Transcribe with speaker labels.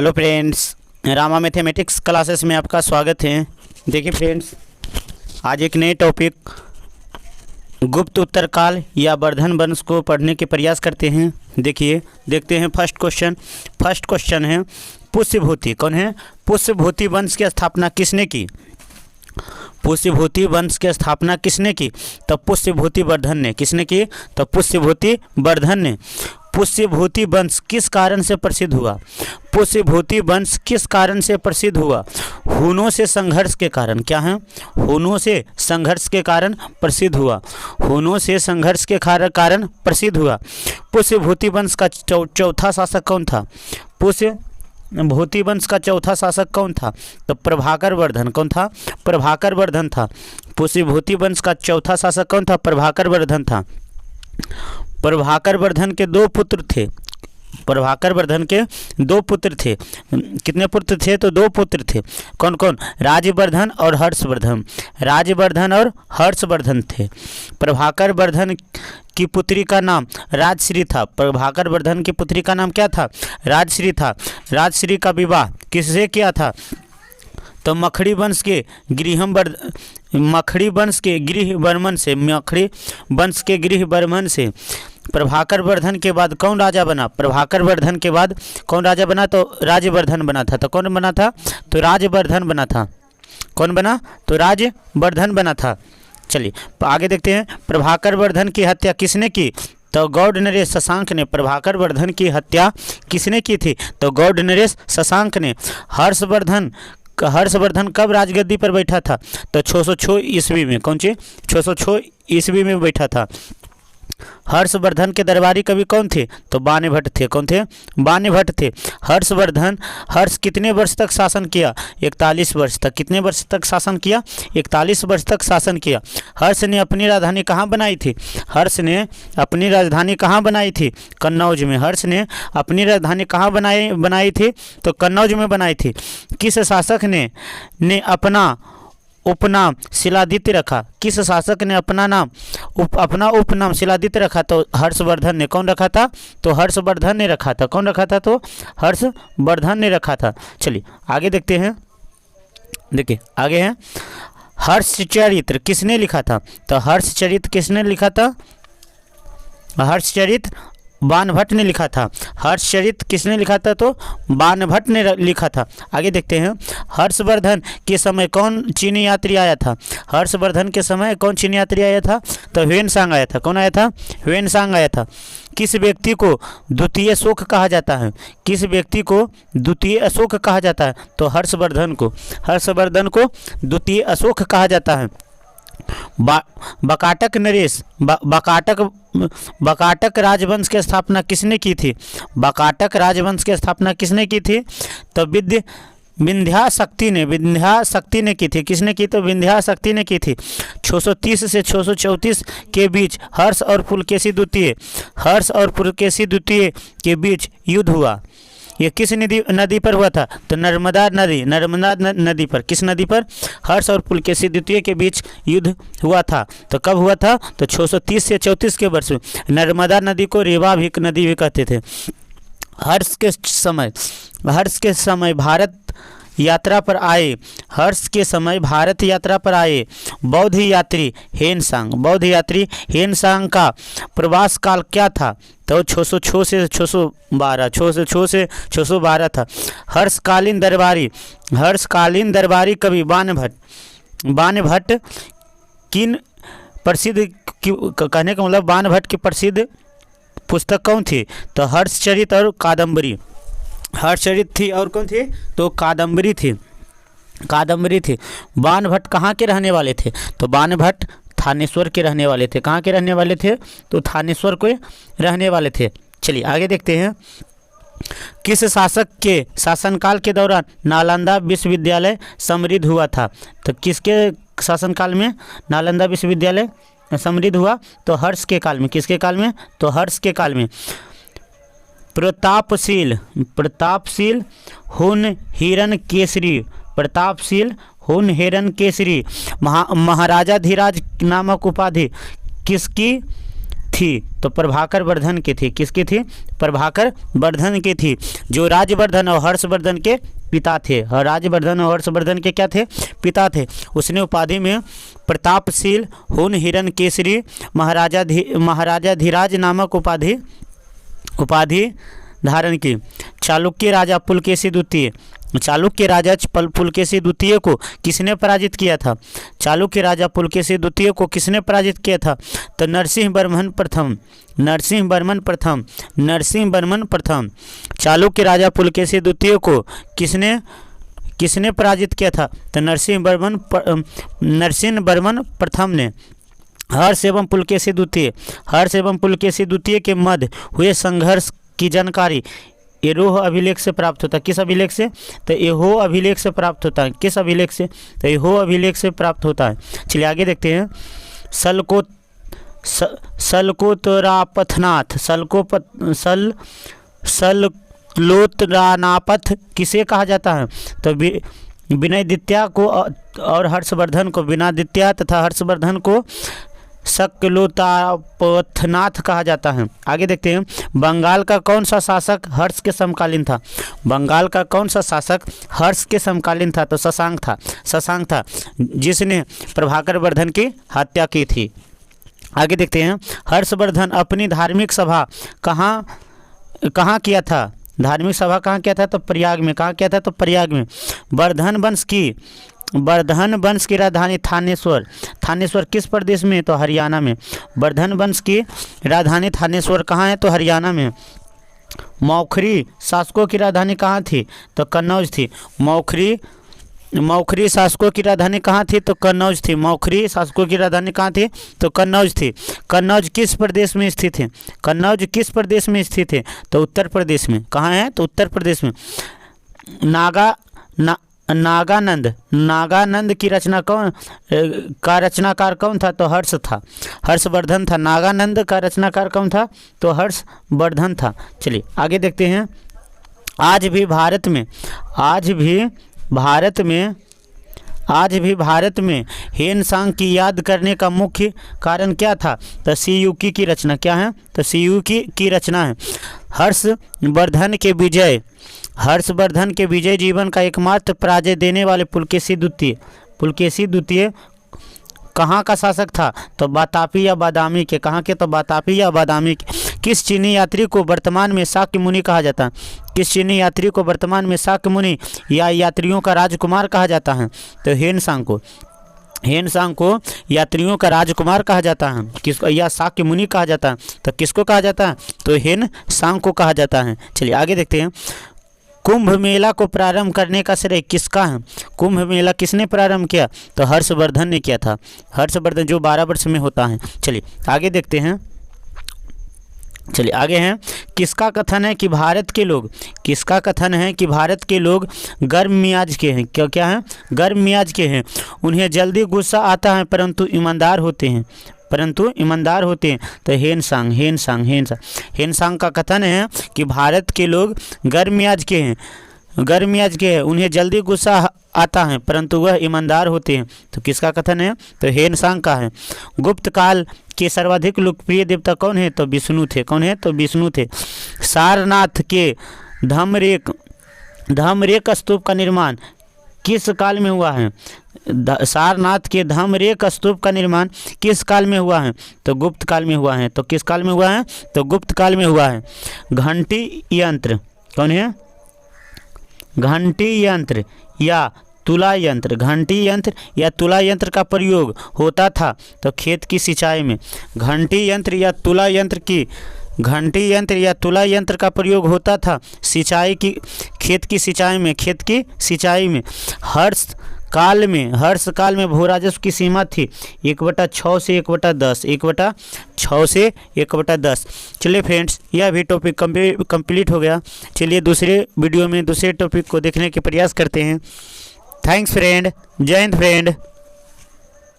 Speaker 1: Hello friends, Rama mathematics classes में आपका स्वागत है। देखिए फ्रेंड्स, आज एक नए टॉपिक गुप्त उत्तर काल या वर्धन वंश को पढ़ने के प्रयास करते हैं। देखिए, देखते हैं फर्स्ट क्वेश्चन है पुष्यभूति। कौन है? पुष्यभूति वंश की स्थापना किसने की? पुष्यभूति वंश की स्थापना किसने की? तो पुष्यभूति वर्धन ने। किसने की? तो पुष्यभूति वर्धन ने। पुष्यभूति वंश किस कारण से प्रसिद्ध हुआ? पुष्यभूति वंश किस कारण से प्रसिद्ध हुआ? हुनों से संघर्ष के कारण। क्या है? हुनों से संघर्ष के कारण प्रसिद्ध हुआ। हुनों से संघर्ष के कारण प्रसिद्ध हुआ। पुष्यभूति वंश का चौथा शासक कौन था? पुष्यभूति वंश का चौथा शासक कौन था? तो प्रभाकर वर्धन। कौन था? प्रभाकर वर्धन था। पुष्यभूति वंश का चौथा शासक कौन था? प्रभाकर वर्धन था। प्रभाकर वर्धन के दो पुत्र थे। प्रभाकर वर्धन के दो पुत्र थे। कितने पुत्र थे? तो दो पुत्र थे। कौन कौन? राजवर्धन और हर्षवर्धन। राजवर्धन और हर्षवर्धन थे। प्रभाकर वर्धन की पुत्री का नाम राजश्री था। प्रभाकर वर्धन की पुत्री का नाम क्या था? राजश्री था। राजश्री का विवाह किससे किया था? तो मखड़ी वंश के गृहवर्मन से। प्रभाकर वर्धन के बाद कौन राजा बना? प्रभाकर वर्धन के बाद कौन राजा बना? तो राजवर्धन बना था। तो कौन बना था? तो राजवर्धन बना था। कौन बना? तो राजवर्धन बना था। चलिए आगे देखते हैं। प्रभाकर वर्धन की हत्या किसने की? तो गौड़ नरेश शशांक ने। प्रभाकर वर्धन की हत्या किसने की थी? तो गौड़ नरेश शशांक ने। हर्षवर्धन कब राजगद्दी पर बैठा था? तो 606 ईस्वी में। कौन सी? 606 ईस्वी में बैठा था। हर्षवर्धन के दरबारी कवि कौन थे? तो बाणभट्ट थे। कौन थे? बाणभट्ट थे। हर्ष कितने वर्ष तक शासन किया? 41 वर्ष तक। कितने वर्ष तक शासन किया? 41 वर्ष तक शासन किया। हर्ष ने अपनी राजधानी कहाँ बनाई थी? हर्ष ने अपनी राजधानी कहाँ बनाई थी? कन्नौज में। हर्ष ने अपनी राजधानी कहाँ बनाई थी? तो कन्नौज में बनाई थी। किस शासक ने अपना उपनाम शिलादित्य रखा? किस शासक ने अपना उपनाम शिलादित्य रखा? तो हर्षवर्धन ने। कौन रखा था? तो हर्षवर्धन ने रखा था। कौन रखा था? तो हर्षवर्धन ने रखा था। चलिए आगे देखते हैं। देखिए आगे है हर्षचरित्र किसने लिखा था? तो हर्षचरित्र किसने लिखा था? हर्षचरित्र बाणभट्ट ने लिखा था। हर्षचरित्र किसने लिखा था? तो बाणभट्ट ने लिखा था। आगे देखते हैं। हर्षवर्धन के समय कौन चीनी यात्री आया था? हर्षवर्धन के समय कौन चीनी यात्री आया था? तो ह्वेनसांग आया था। कौन आया था? ह्वेनसांग आया था। किस व्यक्ति को द्वितीय अशोक कहा जाता है? किस व्यक्ति को द्वितीय अशोक कहा जाता है? तो हर्षवर्धन को। हर्षवर्धन को द्वितीय अशोक कहा जाता है। बकाटक नरेश बकाटक राजवंश की स्थापना किसने की थी? बकाटक राजवंश की स्थापना किसने की थी? तो विंध्याशक्ति ने की थी। किसने की? तो विंध्याशक्ति ने की थी। 630 से 634 के बीच हर्ष और पुलकेशी द्वितीय के बीच युद्ध हुआ। ये किस नदी पर हुआ था? तो नर्मदा नदी पर। किस नदी पर? हर्ष और पुलकेशी द्वितीय के बीच युद्ध हुआ था। तो कब हुआ था? तो 630 से 34 के वर्ष में। नर्मदा नदी को रेवा नदी भी कहते थे। हर्ष के समय भारत यात्रा पर आए बौद्ध यात्री हेनसांग का प्रवास काल क्या था? तो 606 से 612 था। हर्षकालीन दरबारी कवि बाणभट्ट किन प्रसिद्ध कहने का मतलब बाणभट्ट की प्रसिद्ध पुस्तक कौन थी? तो हर्षचरित और कादम्बरी। हर्षचरित थी और कौन थी? तो कादम्बरी थी। बाणभट्ट कहाँ के रहने वाले थे? तो बाणभट्ट थानेश्वर के रहने वाले थे। कहाँ के रहने वाले थे? तो थानेश्वर के रहने वाले थे। चलिए आगे देखते हैं। किस शासक के शासनकाल के दौरान नालंदा विश्वविद्यालय समृद्ध हुआ था? तो किसके शासनकाल में नालंदा विश्वविद्यालय समृद्ध हुआ? तो हर्ष के काल में। किसके काल में? तो हर्ष के काल में। प्रतापशील हुन हिरण केसरी महाराजा धीराज नामक उपाधि किसकी थी तो प्रभाकर वर्धन की थी। किसकी थी? प्रभाकर वर्धन की थी, जो राजवर्धन और हर्षवर्धन के पिता थे। और राजवर्धन और हर्षवर्धन के क्या थे? पिता थे। उसने उपाधि में प्रतापशील, हुन, हिरण केसरी, महाराजा धीराज नामक उपाधि धारण की। चालुक्य राजा पुलकेशी द्वितीय, चालुक्य राजा पुलकेशी द्वितीय को किसने पराजित किया था? चालुक्य राजा पुलकेशी द्वितीय को किसने पराजित किया था? तो नरसिंह वर्मन प्रथम, नरसिंह वर्मन प्रथम, नरसिंह वर्मन प्रथम। चालुक्य राजा पुलकेशी द्वितीय को किसने पराजित किया था? तो नरसिंह वर्मन प्रथम ने। हर्ष एवं पुलकेशी द्वितीय के मध्य हुए संघर्ष की जानकारी एरोह अभिलेख से प्राप्त होता है। किस अभिलेख से? तो एहो अभिलेख से प्राप्त होता है। किस अभिलेख से? तो एहो अभिलेख से प्राप्त होता है। चलिए आगे देखते हैं। सलकोतरापथनाथ, सललोतरानापथ किसे कहा जाता है? तो विनयदित्या को और हर्षवर्धन को, विनयदित्या तथा हर्षवर्धन को सकलोतापथनाथ कहा जाता है। आगे देखते हैं। बंगाल का कौन सा शासक हर्ष के समकालीन था? बंगाल का कौन सा शासक हर्ष के समकालीन था? तो शशांक था, जिसने प्रभाकर वर्धन की हत्या की थी। आगे देखते हैं। हर्षवर्धन अपनी धार्मिक सभा कहाँ किया था? धार्मिक सभा कहाँ किया था? तो प्रयाग में। कहाँ किया था? तो प्रयाग में। वर्धन वंश की राजधानी थानेश्वर किस प्रदेश में? तो हरियाणा में। वर्धन वंश की राजधानी थानेश्वर कहाँ है? तो हरियाणा में। मौखरी शासकों की राजधानी कहाँ थी? तो कन्नौज थी। मौखरी शासकों की राजधानी कहाँ थी? तो कन्नौज थी। मौखरी शासकों की राजधानी कहाँ थी? तो कन्नौज थी। कन्नौज किस प्रदेश में स्थित है? कन्नौज किस प्रदेश में स्थित है? तो उत्तर प्रदेश में। कहाँ है? तो उत्तर प्रदेश में। नागानंद की रचना का रचनाकार कौन था? तो हर्षवर्धन था। नागानंद का रचनाकार कौन था? तो हर्षवर्धन था। चलिए आगे देखते हैं। आज भी भारत में हेनसांग की याद करने का मुख्य कारण क्या था? तो सीयूकी की रचना। क्या है? तो सीयूकी की रचना है। हर्षवर्धन के विजय जीवन का एकमात्र पराजय देने वाले पुलकेशी द्वितीय कहाँ का शासक था? तो बातापी या बादामी के। कहाँ के? तो बातापी या बादामी के। किस चीनी यात्री को वर्तमान में शाक्य मुनि कहा जाता है? किस चीनी यात्री को वर्तमान में शाक्य मुनि या यात्रियों का राजकुमार कहा जाता है? तो हेनसांग को यात्रियों का राजकुमार कहा जाता है। किसको? या शाक्य मुनि कहा जाता है। तो किसको कहा जाता है? तो हेनसांग को कहा जाता है। चलिए आगे देखते हैं। कुंभ मेला को प्रारंभ करने का श्रेय किसका है? कुंभ मेला किसने प्रारंभ किया? तो हर्षवर्धन ने किया था। हर्षवर्धन, जो 12 वर्ष में होता है। चलिए आगे देखते हैं। चलिए आगे हैं। किसका कथन है कि भारत के लोग गर्म मियाज के हैं? क्या है? गर्म मियाज के हैं। उन्हें जल्दी गुस्सा आता है परंतु ईमानदार होते हैं। तो हेनसांग का कथन है कि भारत के लोग गर्म मियाज के हैं। उन्हें जल्दी गुस्सा आता है परंतु वह ईमानदार होते हैं। तो किसका कथन है? तो हेनसांग का है। गुप्त काल के सर्वाधिक लोकप्रिय देवता कौन है? तो विष्णु थे। कौन है? तो विष्णु थे। सारनाथ के धम्मरेक स्तूप का निर्माण किस काल में हुआ है? सारनाथ के धम्मरेक स्तूप का निर्माण किस काल में हुआ है? तो गुप्त काल में हुआ है। तो किस काल में हुआ है? तो गुप्त काल में हुआ है। घंटी यंत्र कौन है? घंटी यंत्र या तुला यंत्र। घंटी यंत्र या तुला यंत्र का प्रयोग होता था तो खेत की सिंचाई में। घंटी यंत्र या तुला यंत्र का प्रयोग होता था खेत की सिंचाई में। हर्ष काल में भू राजस्व की सीमा थी 1/6 से 1/10। 1/6 से 1/10। चलिए फ्रेंड्स, यह भी टॉपिक कंप्लीट हो गया। चलिए दूसरे वीडियो में दूसरे टॉपिक को देखने के प्रयास करते हैं। Thanks friend. जय हिंद फ्रेंड।